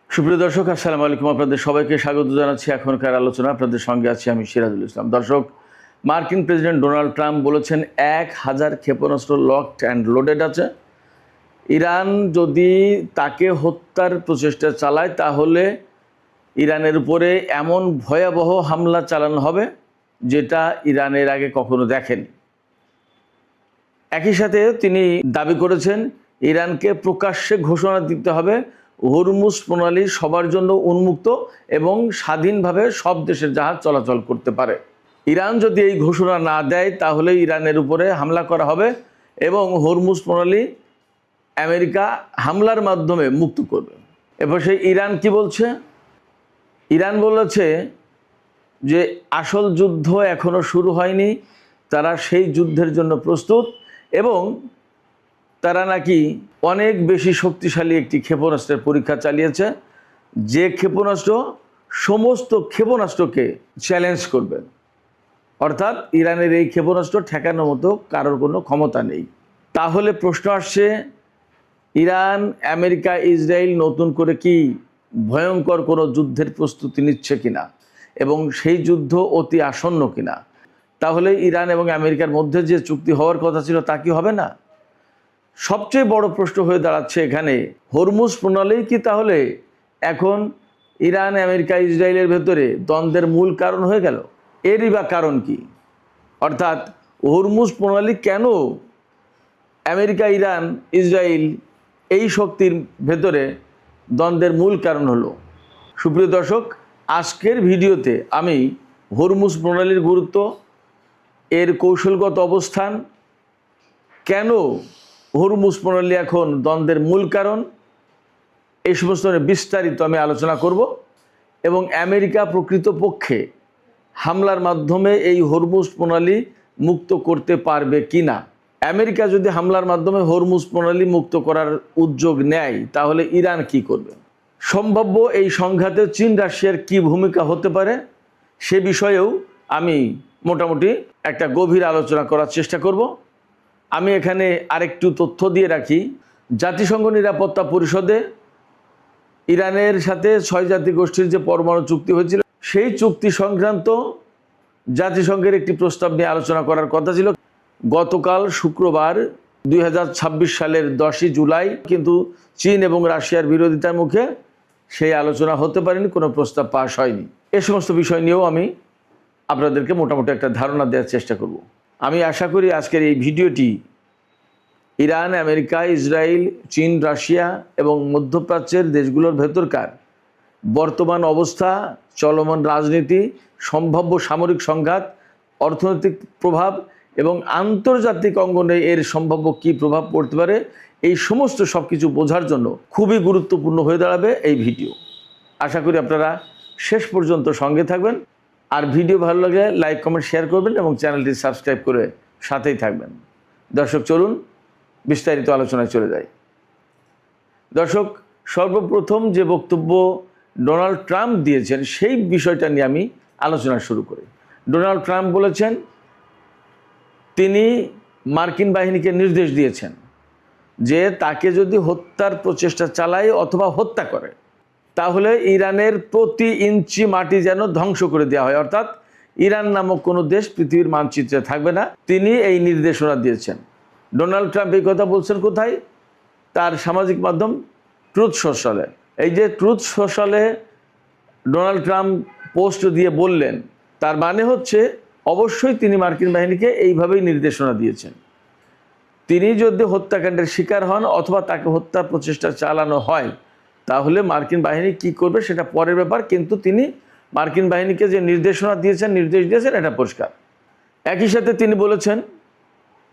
সুপ্রিয় দর্শক, আসসালামু আলাইকুম। আপনাদের সবাইকে স্বাগত জানাচ্ছি এখনকার আলোচনা। আপনাদের সঙ্গে আছি আমি সিরাজুল ইসলাম। দর্শক, মার্কিন প্রেসিডেন্ট ডোনাল্ড ট্রাম্প বলেছেন 1000 ক্ষেপণাস্ত্র লকড অ্যান্ড লোডেড আছে। ইরান যদি তাকে হত্যার প্রচেষ্টা চালায় তাহলে ইরানের উপরে এমন ভয়াবহ হামলা চালানো হবে যেটা ইরানের আগে কখনো দেখেনি। একই সাথে তিনি দাবি করেছেন ইরানকে প্রকাশ্যে ঘোষণা দিতে হবে হরমুজ প্রণালী সবার জন্য উন্মুক্ত এবং স্বাধীনভাবে সব দেশের জাহাজ চলাচল করতে পারে। ইরান যদি এই ঘোষণা না দেয় তাহলে ইরানের উপরে হামলা করা হবে এবং হরমুজ প্রণালী আমেরিকা হামলার মাধ্যমে মুক্ত করবে। এরপর সেই ইরান কি বলছে? ইরান বলেছে যে আসল যুদ্ধ এখনো শুরু হয়নি, তারা সেই যুদ্ধের জন্য প্রস্তুত এবং তারা নাকি অনেক বেশি শক্তিশালী একটি ক্ষেপণাস্ত্রের পরীক্ষা চালিয়েছে, যে ক্ষেপণাস্ত্র সমস্ত ক্ষেপণাস্ত্রকে চ্যালেঞ্জ করবে। অর্থাৎ ইরানের এই ক্ষেপণাস্ত্র ঠেকানোর মতো কারোর কোনো ক্ষমতা নেই। তাহলে প্রশ্ন আসছে, ইরান, আমেরিকা, ইসরায়েল নতুন করে কি ভয়ঙ্কর কোনো যুদ্ধের প্রস্তুতি নিচ্ছে কিনা এবং সেই যুদ্ধ অতি আসন্ন কিনা? তাহলে ইরান এবং আমেরিকার মধ্যে যে চুক্তি হওয়ার কথা ছিল তা কি হবে না? সবচেয়ে বড় প্রশ্ন হয়ে দাঁড়াচ্ছে এখানে, হরমুজ প্রণালী কি তাহলে এখন ইরান, আমেরিকা, ইসরায়েলের ভেতরে দ্বন্দ্বের মূল কারণ হয়ে গেল? এরই বা কারণ কি? অর্থাৎ হরমুজ প্রণালী কেন আমেরিকা, ইরান, ইসরায়েল এই শক্তির ভেতরে দ্বন্দ্বের মূল কারণ হলো? সুপ্রিয় দর্শক, আজকের ভিডিওতে আমি হরমুজ প্রণালীর গুরুত্ব, এর কৌশলগত অবস্থান, কেন হরমুজ প্রণালী এখন দ্বন্দ্বের মূল কারণ, এই সমস্ত বিস্তারিত আমি আলোচনা করব এবং আমেরিকা প্রকৃতপক্ষে হামলার মাধ্যমে এই হরমুজ প্রণালী মুক্ত করতে পারবে কি না। আমেরিকা যদি হামলার মাধ্যমে হরমুজ প্রণালী মুক্ত করার উদ্যোগ নেয় তাহলে ইরান কি করবে? সম্ভাব্য এই সংঘাতে চীন, রাশিয়ার কি ভূমিকা হতে পারে সে বিষয়েও আমি মোটামুটি একটা গভীর আলোচনা করার চেষ্টা করব। আমি এখানে আরেকটু তথ্য দিয়ে রাখি। জাতিসংঘ নিরাপত্তা পরিষদে ইরানের সাথে 6 জাতি গোষ্ঠীর যে পরমাণু চুক্তি হয়েছিল সেই চুক্তি সংক্রান্ত জাতিসংঘের একটি প্রস্তাব নিয়ে আলোচনা করার কথা ছিল। গতকাল শুক্রবার 2026 সালের 10ই জুলাই কিন্তু চীন এবং রাশিয়ার বিরোধিতার মুখে সেই আলোচনা হতে পারেনি, কোনো প্রস্তাব পাস হয়নি। এ সমস্ত বিষয় নিয়েও আমি আপনাদেরকে মোটামুটি একটা ধারণা দেওয়ার চেষ্টা করব। আমি আশা করি আজকের এই ভিডিওটি ইরান, আমেরিকা, ইসরায়েল, চীন, রাশিয়া এবং মধ্যপ্রাচ্যের দেশগুলোর ভেতরকার বর্তমান অবস্থা, চলমান রাজনীতি, সম্ভাব্য সামরিক সংঘাত, অর্থনৈতিক প্রভাব এবং আন্তর্জাতিক অঙ্গনে এর সম্ভাব্য কী প্রভাব পড়তে পারে, এই সমস্ত সব কিছু বোঝার জন্য খুবই গুরুত্বপূর্ণ হয়ে দাঁড়াবে এই ভিডিও। আশা করি আপনারা শেষ পর্যন্ত সঙ্গে থাকবেন। আর ভিডিও ভালো লাগলে লাইক, কমেন্ট, শেয়ার করবেন এবং চ্যানেলটি সাবস্ক্রাইব করে সাথেই থাকবেন। দর্শক, চলুন বিস্তারিত আলোচনায় চলে যাই। দর্শক, সর্বপ্রথম যে বক্তব্য ডোনাল্ড ট্রাম্প দিয়েছেন সেই বিষয়টা নিয়ে আমি আলোচনা শুরু করি। ডোনাল্ড ট্রাম্প বলেছেন তিনি মার্কিন বাহিনীকে নির্দেশ দিয়েছেন যে তাকে যদি হত্যার প্রচেষ্টা চালায় অথবা হত্যা করে তাহলে ইরানের প্রতি ইঞ্চি মাটি যেন ধ্বংস করে দেওয়া হয়, অর্থাৎ ইরান নামক কোনো দেশ পৃথিবীর মানচিত্রে থাকবে না। তিনি এই নির্দেশনা দিয়েছেন। ডোনাল্ড ট্রাম্প এই কথা বলছেন কোথায়? তার সামাজিক মাধ্যম ট্রুথ সোশ্যালে। এই যে ট্রুথ সোশ্যালে ডোনাল্ড ট্রাম্প পোস্ট দিয়ে বললেন, তার মানে হচ্ছে অবশ্যই তিনি মার্কিন বাহিনীকে এইভাবেই নির্দেশনা দিয়েছেন। তিনি যদি হত্যাকাণ্ডের শিকার হন অথবা তাকে হত্যার প্রচেষ্টা চালানো হয় তাহলে মার্কিন বাহিনী কি করবে সেটা পরের ব্যাপার, কিন্তু তিনি মার্কিন বাহিনীকে যে নির্দেশ দিয়েছেন এটা পরিষ্কার। একই সাথে তিনি বলেছেন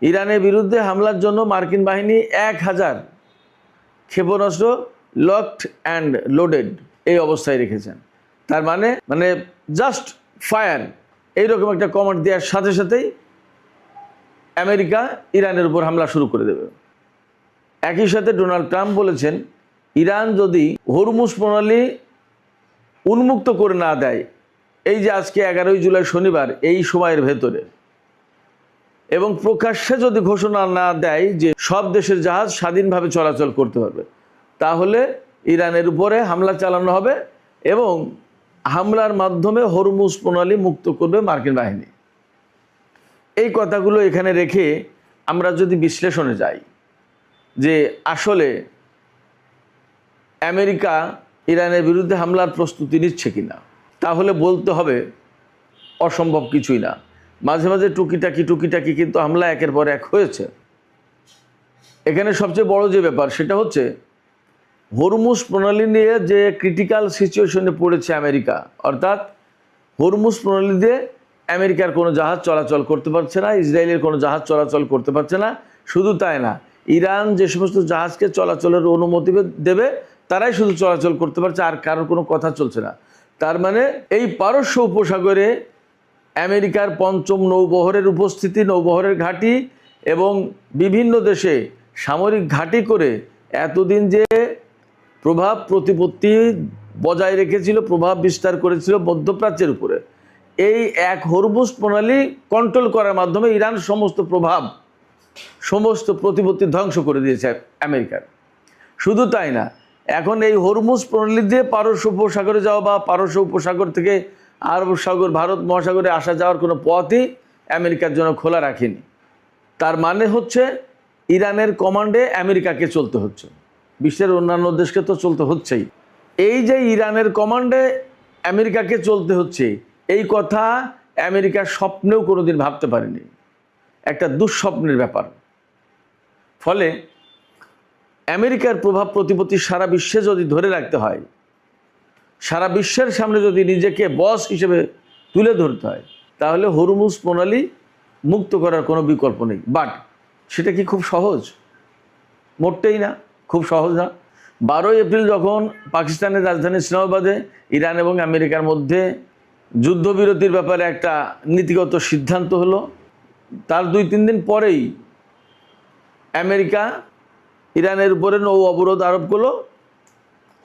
ইরানের বিরুদ্ধে হামলার জন্য মার্কিন বাহিনী 1000 ক্ষেপণাস্ত্র লকড অ্যান্ড লোডেড এই অবস্থায় রেখেছেন। তার মানে জাস্ট ফায়ার এইরকম একটা কমান্ড দেওয়ার সাথে সাথেই আমেরিকা ইরানের উপর হামলা শুরু করে দেবে। একই সাথে ডোনাল্ড ট্রাম্প বলেছেন ইরান যদি হরমুজ প্রণালী উন্মুক্ত করে না দেয়, এই যে আজকে 11ই জুলাই শনিবার এই সময়ের ভেতরে, এবং প্রকাশ্যে যদি ঘোষণা না দেয় যে সব দেশের জাহাজ স্বাধীনভাবে চলাচল করতে পারবে, তাহলে ইরানের উপরে হামলা চালানো হবে এবং হামলার মাধ্যমে হরমুজ প্রণালী মুক্ত করবে মার্কিন বাহিনী। এই কথাগুলো এখানে রেখে আমরা যদি বিশ্লেষণে যাই যে আসলে আমেরিকা ইরানের বিরুদ্ধে হামলার প্রস্তুতি নিচ্ছে কিনা, তাহলে বলতে হবে অসম্ভব কিছুই না। মাঝে মাঝে টুকিটাকি কিন্তু হামলা একের পর এক হয়েছে। এখানে সবচেয়ে বড় যে ব্যাপার সেটা হচ্ছে হরমুজ প্রণালী নিয়ে যে ক্রিটিক্যাল সিচুয়েশনে পড়েছে আমেরিকা, অর্থাৎ হরমুজ প্রণালী দিয়ে আমেরিকার কোনো জাহাজ চলাচল করতে পারছে না, ইসরায়েলের কোনো জাহাজ চলাচল করতে পারছে না। শুধু তাই না, ইরান যে সমস্ত জাহাজকে চলাচলের অনুমতি দেবে তারাই শুধু চলাচল করতে পারছে, আর কারোর কোনো কথা চলছে না। তার মানে এই পারস্য উপসাগরে আমেরিকার পঞ্চম নৌবহরের উপস্থিতি, নৌবহরের ঘাঁটি এবং বিভিন্ন দেশে সামরিক ঘাঁটি করে এতদিন যে প্রভাব প্রতিপত্তি বজায় রেখেছিল, প্রভাব বিস্তার করেছিল মধ্যপ্রাচ্যের উপরে, এই এক হরমুজ প্রণালী কন্ট্রোল করার মাধ্যমে ইরান সমস্ত প্রভাব, সমস্ত প্রতিপত্তি ধ্বংস করে দিয়েছে আমেরিকার। শুধু তাই না, এখন এই হরমুজ প্রণালী দিয়ে পারস্য উপসাগরে যাওয়া বা পারস্য উপসাগর থেকে আরব সাগর, ভারত মহাসাগরে আসা যাওয়ার কোনো পথই আমেরিকার জন্য খোলা রাখেনি। তার মানে হচ্ছে ইরানের কমান্ডে আমেরিকাকে চলতে হচ্ছে, বিশ্বের অন্যান্য দেশকে তো চলতে হচ্ছেই। এই যে ইরানের কমান্ডে আমেরিকাকে চলতে হচ্ছে, এই কথা আমেরিকা স্বপ্নেও কোনোদিন ভাবতে পারেনি, একটা দুঃস্বপ্নের ব্যাপার। ফলে আমেরিকার প্রভাব প্রতিপত্তি সারা বিশ্বে যদি ধরে রাখতে হয়, সারা বিশ্বের সামনে যদি নিজেকে বস হিসেবে তুলে ধরতে হয়, তাহলে হরমুজ প্রণালী মুক্ত করার কোনো বিকল্প নেই। বাট সেটা কি খুব সহজ? মোটেই না, খুব সহজ না। 12 এপ্রিল যখন পাকিস্তানের রাজধানী ইসলামাবাদে ইরান এবং আমেরিকার মধ্যে যুদ্ধবিরতির ব্যাপারে একটা নীতিগত সিদ্ধান্ত হলো, তার 2-3 দিন পরেই আমেরিকা ইরানের উপরে নৌ অবরোধ আরোপ করলো।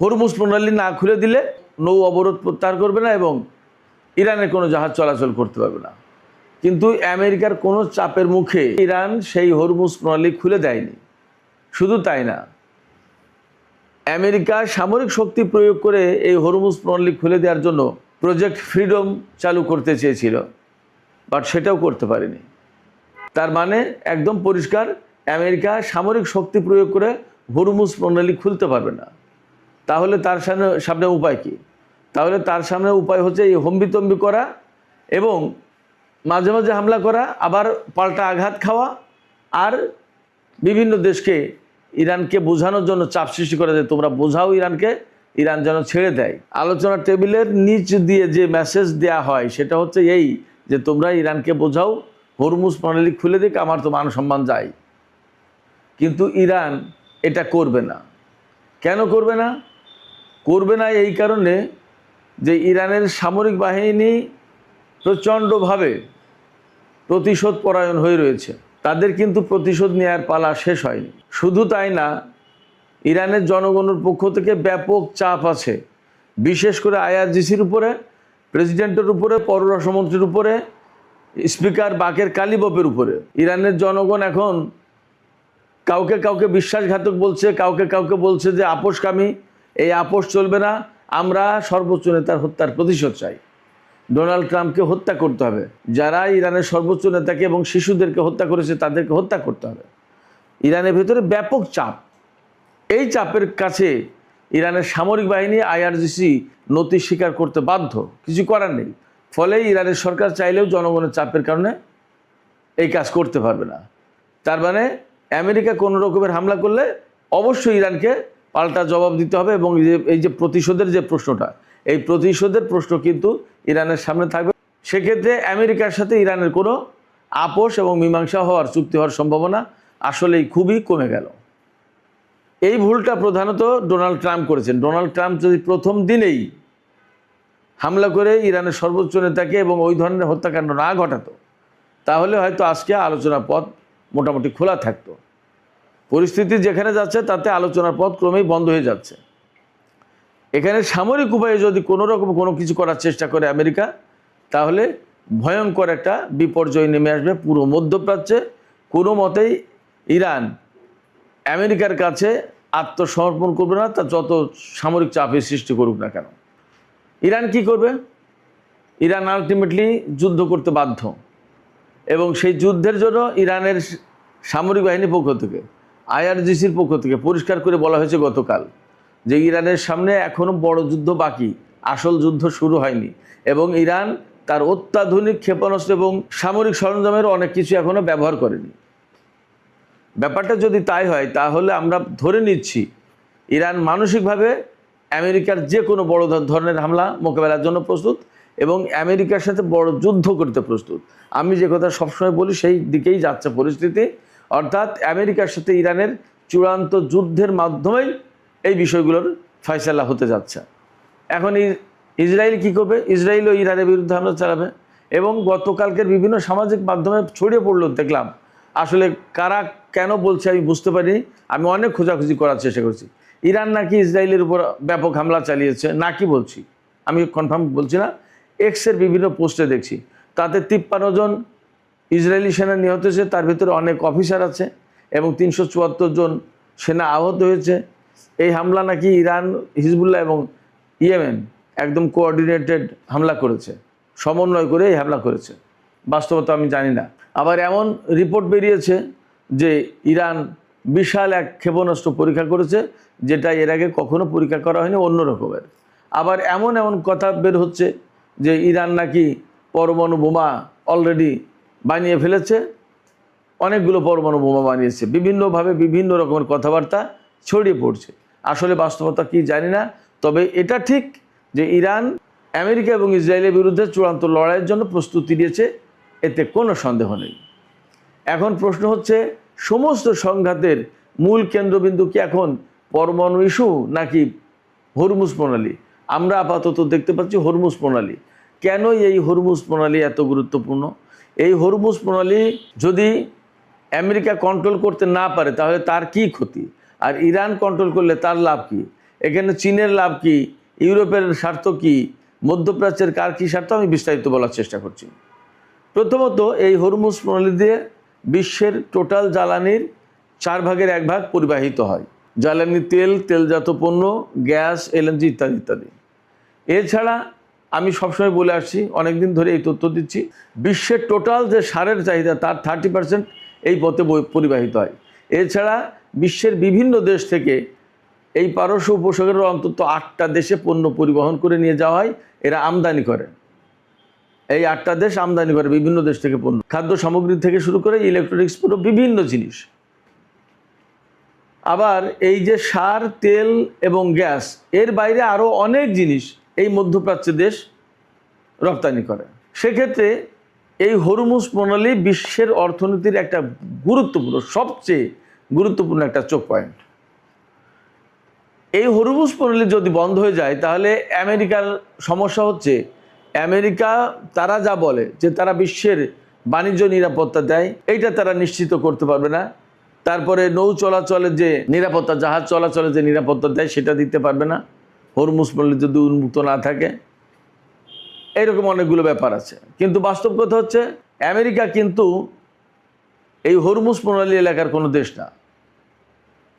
হরমুজ প্রণালী না খুলে দিলে নৌ অবরোধ প্রত্যাহার করবে না এবং ইরানের কোনো জাহাজ চলাচল করতে পারবে না। কিন্তু আমেরিকার কোনো চাপের মুখে ইরান সেই হরমুজ প্রণালী খুলে দেয়নি। শুধু তাই না, আমেরিকা সামরিক শক্তি প্রয়োগ করে এই হরমুজ প্রণালী খুলে দেওয়ার জন্য প্রজেক্ট ফ্রিডম চালু করতে চেয়েছিল, বাট সেটাও করতে পারেনি। তার মানে একদম পরিষ্কার, আমেরিকা সামরিক শক্তি প্রয়োগ করে হরমুজ প্রণালী খুলতে পারবে না। তাহলে তার সামনে উপায় কি? তাহলে তার সামনে উপায় হচ্ছে এই হম্বিতম্বি করা এবং মাঝে মাঝে হামলা করা, আবার পাল্টা আঘাত খাওয়া, আর বিভিন্ন দেশকে ইরানকে বোঝানোর জন্য চাপ সৃষ্টি করা, যে তোমরা বোঝাও ইরানকে, ইরান যেন ছেড়ে দেয়। আলোচনার টেবিলের নিচ দিয়ে যে মেসেজ দেয়া হয় সেটা হচ্ছে এই, যে তোমরা ইরানকে বোঝাও হরমুজ প্রণালী খুলে দিক, আমার তো মান সম্মান যায়। কিন্তু ইরান এটা করবে না। কেন করবে না? করবে না এই কারণে যে ইরানের সামরিক বাহিনী প্রচণ্ডভাবে প্রতিশোধ পরায়ণ হয়ে রয়েছে। তাদের কিন্তু প্রতিশোধ নেওয়ার পালা শেষ হয়নি। শুধু তাই না, ইরানের জনগণের পক্ষ থেকে ব্যাপক চাপ আছে, বিশেষ করে IRGCর উপরে, প্রেসিডেন্টের উপরে, পররাষ্ট্রমন্ত্রীর উপরে, স্পিকার বাকের কালিবফের উপরে। ইরানের জনগণ এখন কাউকে কাউকে বিশ্বাসঘাতক বলছে, কাউকে কাউকে বলছে যে আপোষকামী। এই আপোষ চলবে না, আমরা সর্বোচ্চ নেতার হত্যার প্রতিশোধ চাই। ডোনাল্ড ট্রাম্পকে হত্যা করতে হবে, যারা ইরানের সর্বোচ্চ নেতাকে এবং শিশুদেরকে হত্যা করেছে তাদেরকে হত্যা করতে হবে। ইরানের ভেতরে ব্যাপক চাপ। এই চাপের কাছে ইরানের সামরিক বাহিনী IRGC নতি স্বীকার করতে বাধ্য, কিছু করার নেই। ফলে ইরানের সরকার চাইলেও জনগণের চাপের কারণে এই কাজ করতে পারবে না। তার মানে আমেরিকা কোনো রকমের হামলা করলে অবশ্যই ইরানকে পাল্টা জবাব দিতে হবে, এবং এই যে প্রতিশোধের যে প্রশ্নটা, এই প্রতিশোধের প্রশ্ন কিন্তু ইরানের সামনে থাকবে। সেক্ষেত্রে আমেরিকার সাথে ইরানের কোনো আপোষ এবং মীমাংসা হওয়ার, চুক্তি হওয়ার সম্ভাবনা আসলেই খুবই কমে গেল। এই ভুলটা প্রধানত ডোনাল্ড ট্রাম্প করেছেন। ডোনাল্ড ট্রাম্প যদি প্রথম দিনেই হামলা করে ইরানের সর্বোচ্চ নেতাকে এবং ওই ধরনের হত্যাকাণ্ড না ঘটাতো, তাহলে হয়তো আজকে আলোচনার পথ মোটামুটি খোলা থাকতো। পরিস্থিতি যেখানে যাচ্ছে তাতে আলোচনার পথ ক্রমেই বন্ধ হয়ে যাচ্ছে। এখানে সামরিক উপায়ে যদি কোনো রকম কোনো কিছু করার চেষ্টা করে আমেরিকা, তাহলে ভয়ঙ্কর একটা বিপর্যয় নেমে আসবে পুরো মধ্যপ্রাচ্যে। কোনো মতেই ইরান আমেরিকার কাছে আত্মসমর্পণ করবে না, তা যত সামরিক চাপের সৃষ্টি করুক না কেন। ইরান কি করবে? ইরান আলটিমেটলি যুদ্ধ করতে বাধ্য, এবং সেই যুদ্ধের জন্য ইরানের সামরিক বাহিনীর পক্ষ থেকে, IRGCর পক্ষ থেকে পরিষ্কার করে বলা হয়েছে গতকাল যে ইরানের সামনে এখনও বড় যুদ্ধ বাকি, আসল যুদ্ধ শুরু হয়নি, এবং ইরান তার অত্যাধুনিক ক্ষেপণাস্ত্র এবং সামরিক সরঞ্জামের অনেক কিছু এখনও ব্যবহার করেনি। ব্যাপারটা যদি তাই হয় তাহলে আমরা ধরে নিচ্ছি ইরান মানসিকভাবে আমেরিকার যে কোনো বড় ধরনের হামলা মোকাবেলার জন্য প্রস্তুত, এবং আমেরিকার সাথে বড় যুদ্ধ করতে প্রস্তুত। আমি যে কথা সবসময় বলি সেই দিকেই যাচ্ছে পরিস্থিতি, অর্থাৎ আমেরিকার সাথে ইরানের চূড়ান্ত যুদ্ধের মাধ্যমেই এই বিষয়গুলোর ফয়সালা হতে যাচ্ছে। এখন ইসরায়েল কি করবে? ইসরায়েলও ইরানের বিরুদ্ধে হামলা চালাবে, এবং গতকালকের বিভিন্ন সামাজিক মাধ্যমে ছড়িয়ে পড়লো দেখলাম। আসলে কারা কেন বলছে আমি বুঝতে পারিনি, আমি অনেক খোঁজাখুঁজি করার চেষ্টা করছি। ইরান নাকি ইসরায়েলের উপর ব্যাপক হামলা চালিয়েছে নাকি বলছি, আমি কনফার্ম বলছি না। এক্সের বিভিন্ন পোস্টে দেখছি তাতে 53 জন ইসরায়েলি সেনা নিহত হয়েছে, তার ভিতরে অনেক অফিসার আছে, এবং 374 জন সেনা আহত হয়েছে। এই হামলা নাকি ইরান, হিজবুল্লাহ এবং ইয়েমেন একদম কোঅর্ডিনেটেড হামলা করেছে, সমন্বয় করে এই হামলা করেছে। বাস্তবতা আমি জানি না। আবার এমন রিপোর্ট বেরিয়েছে যে ইরান বিশাল এক ক্ষেপণাস্ত্র পরীক্ষা করেছে, যেটা এর আগে কখনো পরীক্ষা করা হয়নি, অন্য রকমের। আবার এমন কথা বের হচ্ছে যে ইরান নাকি পরমাণু বোমা অলরেডি বানিয়ে ফেলেছে, অনেকগুলো পরমাণু বোমা বানিয়েছে। বিভিন্নভাবে বিভিন্ন রকমের কথাবার্তা ছড়িয়ে পড়ছে। আসলে বাস্তবতা কি জানি না, তবে এটা ঠিক যে ইরান আমেরিকা এবং ইসরায়েলের বিরুদ্ধে চূড়ান্ত লড়াইয়ের জন্য প্রস্তুতি নিয়েছে, এতে কোনো সন্দেহ নেই। এখন প্রশ্ন হচ্ছে সমস্ত সংঘাতের মূল কেন্দ্রবিন্দু কি এখন পরমাণু ইস্যু নাকি হরমুজ প্রণালী? আমরা আপাতত দেখতে পাচ্ছি হরমুজ প্রণালী। কেন এই হরমুজ প্রণালী এত গুরুত্বপূর্ণ? এই হরমুজ প্রণালী যদি আমেরিকা কন্ট্রোল করতে না পারে তাহলে তার কি ক্ষতি, আর ইরান কন্ট্রোল করলে তার লাভ কি? এখানে চীনের লাভ কি, ইউরোপের স্বার্থ কি, মধ্যপ্রাচ্যের কার কী স্বার্থ, আমি বিস্তারিত বলার চেষ্টা করছি। প্রথমত, এই হরমুজ প্রণালী দিয়ে বিশ্বের টোটাল জ্বালানির 4 ভাগের 1 ভাগ পরিবাহিত হয়। জ্বালানি তেল, তেলজাত পণ্য, গ্যাস, LNG ইত্যাদি ইত্যাদি। এছাড়া আমি সবসময় বলে আসছি, অনেক দিন ধরে এই তথ্য দিচ্ছি, বিশ্বের টোটাল যে সারের চাহিদা তার 30% এই পথে পরিবাহিত হয়। এছাড়া বিশ্বের বিভিন্ন দেশ থেকে এই পারস্য উপসাগরের অন্তত 8টা দেশে পণ্য পরিবহন করে নিয়ে যাওয়া হয়। এরা আমদানি করে, এই 8টা দেশ আমদানি করে বিভিন্ন দেশ থেকে পণ্য, খাদ্য সামগ্রী থেকে শুরু করে ইলেকট্রনিক্স, পুরো বিভিন্ন জিনিস। আবার এই যে সার, তেল এবং গ্যাস, এর বাইরে আরও অনেক জিনিস এই মধ্যপ্রাচ্যের দেশ রপ্তানি করে। সেক্ষেত্রে এই হরমুজ প্রণালী বিশ্বের অর্থনীতির একটা গুরুত্বপূর্ণ, সবচেয়ে গুরুত্বপূর্ণ একটা চোখ পয়েন্ট। এই হরমুজ প্রণালী যদি বন্ধ হয়ে যায় তাহলে আমেরিকার সমস্যা হচ্ছে, আমেরিকা তারা যা বলে যে তারা বিশ্বের বাণিজ্য নিরাপত্তা দেয়, এইটা তারা নিশ্চিত করতে পারবে না। তারপরে নৌ চলাচলের যে নিরাপত্তা, জাহাজ চলাচলের যে নিরাপত্তা দেয় সেটা দিতে পারবে না হরমুজ প্রণালী যদি উন্মুক্ত না থাকে। এইরকম অনেকগুলো ব্যাপার আছে। কিন্তু বাস্তব কথা হচ্ছে আমেরিকা কিন্তু এই হরমুজ প্রণালী এলাকার কোনো দেশ না,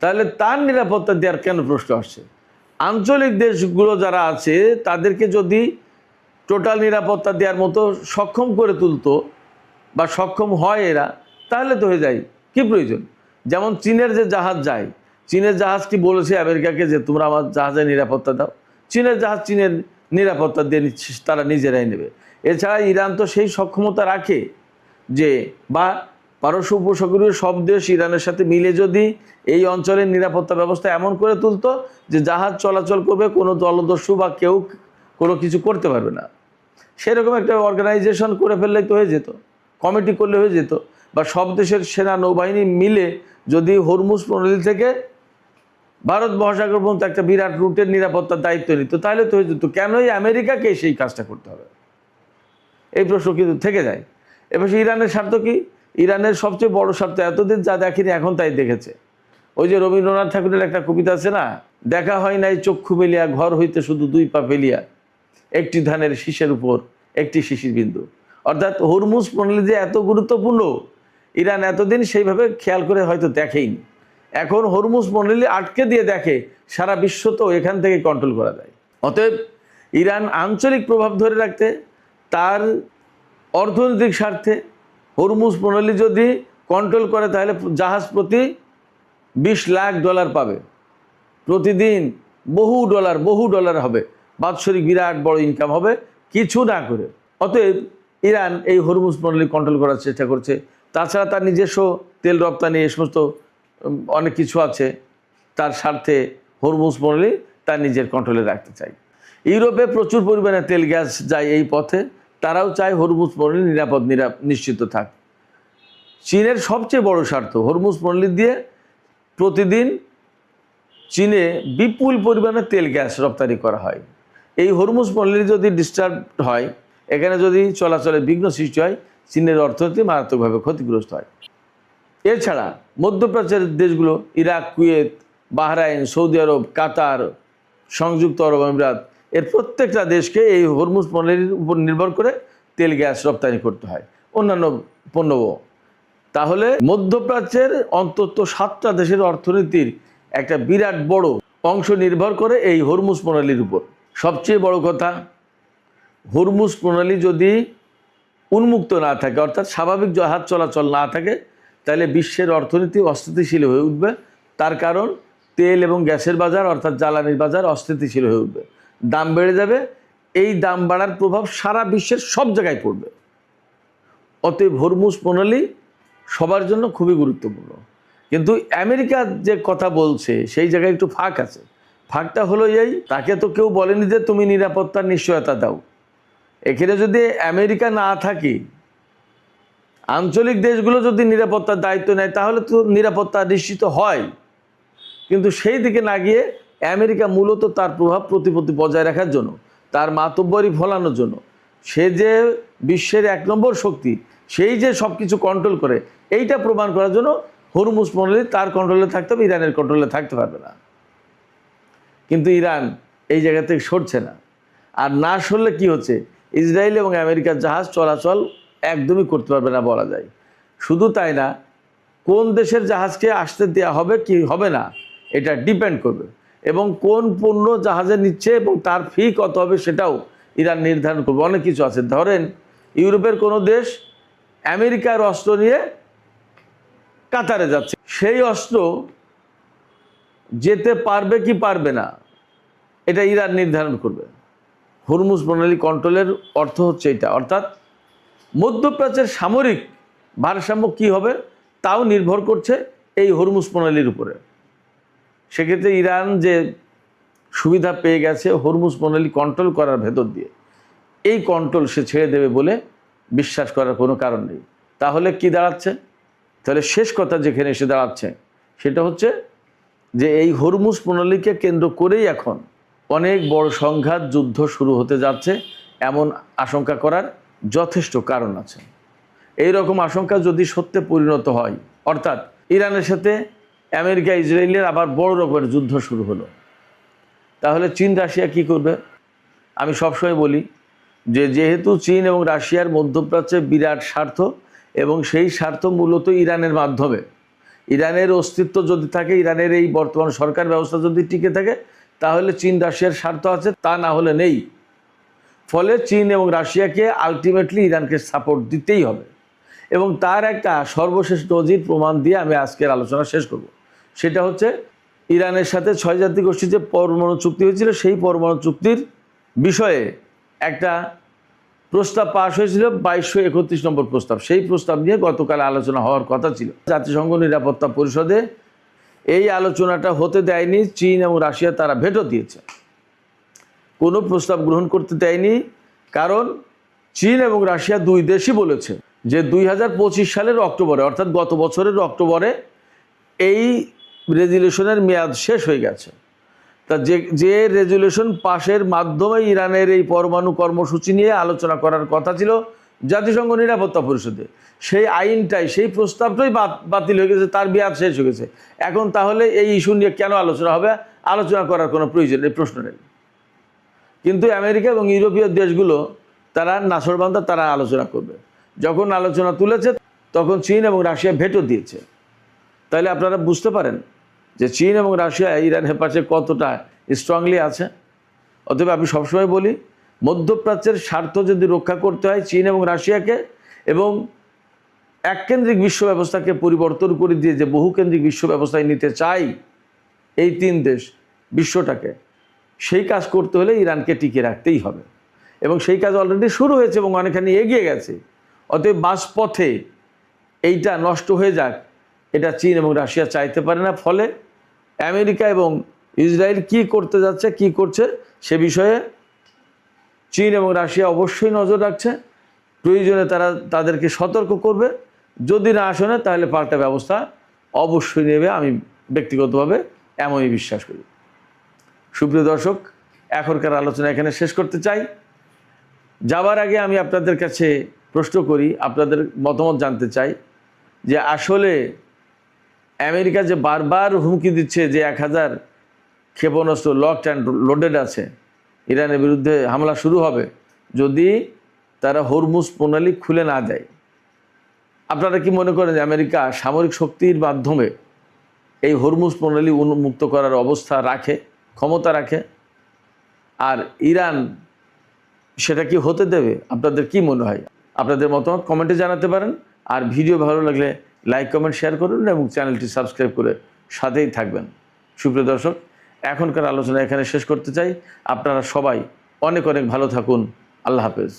তাহলে তার নিরাপত্তা দেওয়ার কেন প্রশ্ন আসছে? আঞ্চলিক দেশগুলো যারা আছে তাদেরকে যদি টোটাল নিরাপত্তা দেওয়ার মতো সক্ষম করে তুলতো বা সক্ষম হয় এরা, তাহলে তো হয়ে যায়। কি প্রয়োজন? যেমন চীনের যে জাহাজ যায়, চীনের জাহাজ কি বলেছে আমেরিকাকে যে তোমরা আমার জাহাজে নিরাপত্তা দাও? চীনের জাহাজ চীনের নিরাপত্তা দিয়ে নিচ্ছে, তারা নিজেরাই নেবে। এছাড়া ইরান তো সেই সক্ষমতা রাখে যে, বা পারস্য উপসাগরীয় সব দেশ ইরানের সাথে মিলে যদি এই অঞ্চলের নিরাপত্তা ব্যবস্থা এমন করে তুলতো যে জাহাজ চলাচল করবে, কোনো জলদস্যু বা কেউ কোনো কিছু করতে পারবে না, সেরকম একটা অর্গানাইজেশন করে ফেললেই তো হয়ে যেত, কমিটি করলে হয়ে যেত। বা সব দেশের সেনা নৌবাহিনী মিলে যদি হরমুজ প্রণালী থেকে ভারত মহাসাগর পর্যন্ত একটা বিরাট রুটের নিরাপত্তার দায়িত্ব নিত, তাহলে তো হয়ে যেত। কেনই আমেরিকাকে সেই কাজটা করতে হবে? এই প্রশ্ন কিন্তু থেকে যায়। এবার ইরানের স্বার্থ কি? ইরানের সবচেয়ে বড় স্বার্থ, এতদিন যা দেখেনি এখন তাই দেখেছে। ওই যে রবীন্দ্রনাথ ঠাকুরের একটা কবিতা আছে না, দেখা হয় নাই চক্ষু মেলিয়া, ঘর হইতে শুধু 2 পা ফেলিয়া, একটি ধানের শীষের উপর একটি শিশির বিন্দু। অর্থাৎ হরমুজ প্রণালী যে এত গুরুত্বপূর্ণ, ইরান এতদিন সেইভাবে খেয়াল করে হয়তো দেখেইনি। এখন হরমুজ প্রণালী আটকে দিয়ে দেখে সারা বিশ্ব তো এখান থেকে কন্ট্রোল করা যায়। অতএব ইরান আঞ্চলিক প্রভাব ধরে রাখতে তার অর্থনৈতিক স্বার্থে হরমুজ প্রণালী যদি কন্ট্রোল করে তাহলে জাহাজ প্রতি $20 লাখ পাবে, প্রতিদিন বহু ডলার হবে, বাৎসরিক বিরাট বড় ইনকাম হবে কিছু না করে। অতএব ইরান এই হরমুজ প্রণালী কন্ট্রোল করার চেষ্টা করছে। তাছাড়া তার নিজস্ব তেল রপ্তানি এ সমস্ত অনেক কিছু আছে, তার স্বার্থে হরমুজ প্রণালী তার নিজের কন্ট্রোলে রাখতে চায়। ইউরোপে প্রচুর পরিমাণে তেল গ্যাস যায় এই পথে, তারাও চায় হরমুজ প্রণালী নিশ্চিত থাক। চীনের সবচেয়ে বড় স্বার্থ হরমুজ প্রণালী দিয়ে প্রতিদিন চীনে বিপুল পরিমাণে তেল গ্যাস রপ্তানি করা হয়। এই হরমুজ প্রণালী যদি ডিস্টার্ব হয়, এখানে যদি চলাচলে বিঘ্ন সৃষ্টি হয়, চীনের অর্থনীতি মারাত্মকভাবে ক্ষতিগ্রস্ত হয়। এছাড়া মধ্যপ্রাচ্যের দেশগুলো ইরাক, কুয়েত, বাহরাইন, সৌদি আরব, কাতার, সংযুক্ত আরব আমিরাত এর প্রত্যেকটা দেশকে এই হরমুজ প্রণালীর উপর নির্ভর করে তেল গ্যাস রপ্তানি করতে হয়, অন্যান্য পণ্যও। তাহলে মধ্যপ্রাচ্যের অন্তত 7টা দেশের অর্থনীতির একটা বিরাট বড় অংশ নির্ভর করে এই হরমুজ প্রণালীর উপর। সবচেয়ে বড় কথা, হরমুজ প্রণালী যদি উন্মুক্ত না থাকে, অর্থাৎ স্বাভাবিক জাহাজ চলাচল না থাকে, তাহলে বিশ্বের অর্থনীতি অস্থিতিশীল হয়ে উঠবে। তার কারণ তেল এবং গ্যাসের বাজার অর্থাৎ জ্বালানির বাজার অস্থিতিশীল হয়ে উঠবে, দাম বেড়ে যাবে। এই দাম বাড়ার প্রভাব সারা বিশ্বের সব জায়গায় পড়বে। অতএব হরমুজ প্রণালী সবার জন্য খুবই গুরুত্বপূর্ণ। কিন্তু আমেরিকা যে কথা বলছে সেই জায়গায় একটু ফাঁক আছে। ফাঁকটা হলো এই, তাকে তো কেউ বলেনি যে তুমি নিরাপত্তার নিশ্চয়তা দাও। এখানে যদি আমেরিকা না থাকে, আঞ্চলিক দেশগুলো যদি নিরাপত্তার দায়িত্ব নেয়, তাহলে তো নিরাপত্তা নিশ্চিত হয়। কিন্তু সেই দিকে না গিয়ে আমেরিকা মূলত তার প্রভাব প্রতিপত্তি বজায় রাখার জন্য, তার মাতব্বরি ফলানোর জন্য, সে যে বিশ্বের 1 নম্বর শক্তি, সেই যে সব কিছু কন্ট্রোল করে, এইটা প্রমাণ করার জন্য হরমুজ প্রণালী তার কন্ট্রোলে থাকতে হবে, ইরানের কন্ট্রোলে থাকতে পারবে না। কিন্তু ইরান এই জায়গা থেকে সরছে না। আর না সরলে কি হচ্ছে, ইসরায়েল এবং আমেরিকার জাহাজ চলাচল একদমই করতে পারবে না বলা যায়। শুধু তাই না, কোন দেশের জাহাজকে আসতে দেওয়া হবে কি হবে না এটা ডিপেন্ড করবে, এবং কোন পণ্য জাহাজে নিচ্ছে এবং তার ফি কত হবে সেটাও ইরান নির্ধারণ করবে। অনেক কিছু আছে। ধরেন ইউরোপের কোনো দেশ আমেরিকার অস্ত্র নিয়ে কাতারে যাচ্ছে, সেই অস্ত্র যেতে পারবে কি পারবে না এটা ইরান নির্ধারণ করবে। হরমুজ প্রণালী কন্ট্রোলের অর্থ হচ্ছে এটা, অর্থাৎ মধ্যপ্রাচ্যের সামরিক ভারসাম্য কী হবে তাও নির্ভর করছে এই হরমুজ প্রণালীর উপরে। সেক্ষেত্রে ইরান যে সুবিধা পেয়ে গেছে হরমুজ প্রণালী কন্ট্রোল করার ভেতর দিয়ে, এই কন্ট্রোল সে ছেড়ে দেবে বলে বিশ্বাস করার কোনো কারণ নেই। তাহলে কি দাঁড়াচ্ছে? তাহলে শেষ কথা যেখানে এসে দাঁড়াচ্ছে সেটা হচ্ছে যে এই হরমুজ প্রণালীকে কেন্দ্র করেই এখন অনেক বড় সংঘাত, যুদ্ধ শুরু হতে যাচ্ছে, এমন আশঙ্কা করার যথেষ্ট কারণ আছে। এই রকম আশঙ্কা যদি সত্যে পরিণত হয়, অর্থাৎ ইরানের সাথে আমেরিকা ইসরায়েলের আবার বড় রকমের যুদ্ধ শুরু হলো, তাহলে চীন রাশিয়া কি করবে? আমি সবসময় বলি যে যেহেতু চীন এবং রাশিয়ার মধ্যপ্রাচ্যে বিরাট স্বার্থ, এবং সেই স্বার্থ মূলত ইরানের মাধ্যমে, ইরানের অস্তিত্ব যদি থাকে, ইরানের এই বর্তমান সরকার ব্যবস্থা যদি টিকে থাকে, তাহলে চীন রাশিয়ার স্বার্থ আছে, তা না হলে নেই। ফলে চীন এবং রাশিয়াকে আলটিমেটলি ইরানকে সাপোর্ট দিতেই হবে। এবং তার একটা সর্বশেষ নজির প্রমাণ দিয়ে আমি আজকের আলোচনা শেষ করব। সেটা হচ্ছে ইরানের সাথে 6 জাতি গোষ্ঠীর যে পরমাণু চুক্তি হয়েছিল, সেই পরমাণু চুক্তির বিষয়ে একটা প্রস্তাব পাশ হয়েছিল, 2231 নম্বর প্রস্তাব। সেই প্রস্তাব নিয়ে গতকাল আলোচনা হওয়ার কথা ছিল জাতিসংঘ নিরাপত্তা পরিষদে। এই আলোচনাটা হতে দেয়নি চীন এবং রাশিয়া, তারা ভেটো দিয়েছে, কোনো প্রস্তাব গ্রহণ করতে দেয়নি। কারণ চীন এবং রাশিয়া দুই দেশই বলেছে যে 2025 সালের অক্টোবরে, অর্থাৎ গত বছরের অক্টোবরে এই রেজুলেশনের মেয়াদ শেষ হয়ে গেছে। তা যে রেজুলেশন পাশের মাধ্যমে ইরানের এই পরমাণু কর্মসূচি নিয়ে আলোচনা করার কথা ছিল জাতিসংঘ নিরাপত্তা পরিষদে, সেই আইনটাই, সেই প্রস্তাবটাই বাতিল হয়ে গেছে, তার মেয়াদ শেষ হয়ে গেছে। এখন তাহলে এই ইস্যু নিয়ে কেন আলোচনা হবে? আলোচনা করার কোনো প্রয়োজন নেই, প্রশ্ন নেই। কিন্তু আমেরিকা এবং ইউরোপীয় দেশগুলো তারা নাছোড়বান্দা, তারা আলোচনা করবে। যখন আলোচনা তুলেছে তখন চীন এবং রাশিয়া ভেটো দিয়েছে। তাহলে আপনারা বুঝতে পারেন যে চীন এবং রাশিয়া ইরানের পাশে কতটা স্ট্রংলি আছে। অতএব আমি সবসময় বলি, মধ্যপ্রাচ্যের স্বার্থ যদি রক্ষা করতে হয় চীন এবং রাশিয়াকে, এবং এককেন্দ্রিক বিশ্ব ব্যবস্থাকে পরিবর্তন করে দিয়ে যে বহুকেন্দ্রিক বিশ্ব ব্যবস্থায় নিতে চাই এই তিন দেশ বিশ্বটাকে, সেই কাজ করতে হলে ইরানকে টিকিয়ে রাখতেই হবে। এবং সেই কাজ অলরেডি শুরু হয়েছে এবং অনেকখানি এগিয়ে গেছে। অতএব মাঝপথে এইটা নষ্ট হয়ে যাক, এটা চীন এবং রাশিয়া চাইতে পারে না। ফলে আমেরিকা এবং ইসরায়েল কি করতে যাচ্ছে, কি করছে, সে বিষয়ে চীন এবং রাশিয়া অবশ্যই নজর রাখছে। প্রয়োজনে তারা তাদেরকে সতর্ক করবে। যদি না শোনে তাহলে পাল্টা ব্যবস্থা অবশ্যই নেবে, আমি ব্যক্তিগতভাবে এমনই বিশ্বাস করি। সুপ্রিয় দর্শক, এখনকার আলোচনা এখানে শেষ করতে চাই। যাবার আগে আমি আপনাদের কাছে প্রশ্ন করি, আপনাদের মতামত জানতে চাই যে আসলে আমেরিকা যে বারবার হুমকি দিচ্ছে যে 1000 ক্ষেপণাস্ত্র লকড অ্যান্ড লোডেড আছে, ইরানের বিরুদ্ধে হামলা শুরু হবে যদি তারা হরমুজ প্রণালী খুলে না দেয়। আপনারা কি মনে করেন যে আমেরিকা সামরিক শক্তির মাধ্যমে এই হরমুজ প্রণালী উন্মুক্ত করার অবস্থা রাখে, ক্ষমতা রাখে? আর ইরান সেটা কি হতে দেবে? আপনাদের কি মনে হয়? আপনাদের মতামত কমেন্টে জানাতে পারেন। আর ভিডিও ভালো লাগলে লাইক, কমেন্ট, শেয়ার করুন এবং চ্যানেলটি সাবস্ক্রাইব করে সাথেই থাকবেন। সুপ্রিয় দর্শক, এখনকার আলোচনা এখানে শেষ করতে চাই। আপনারা সবাই অনেক অনেক ভালো থাকুন। আল্লাহ হাফেজ।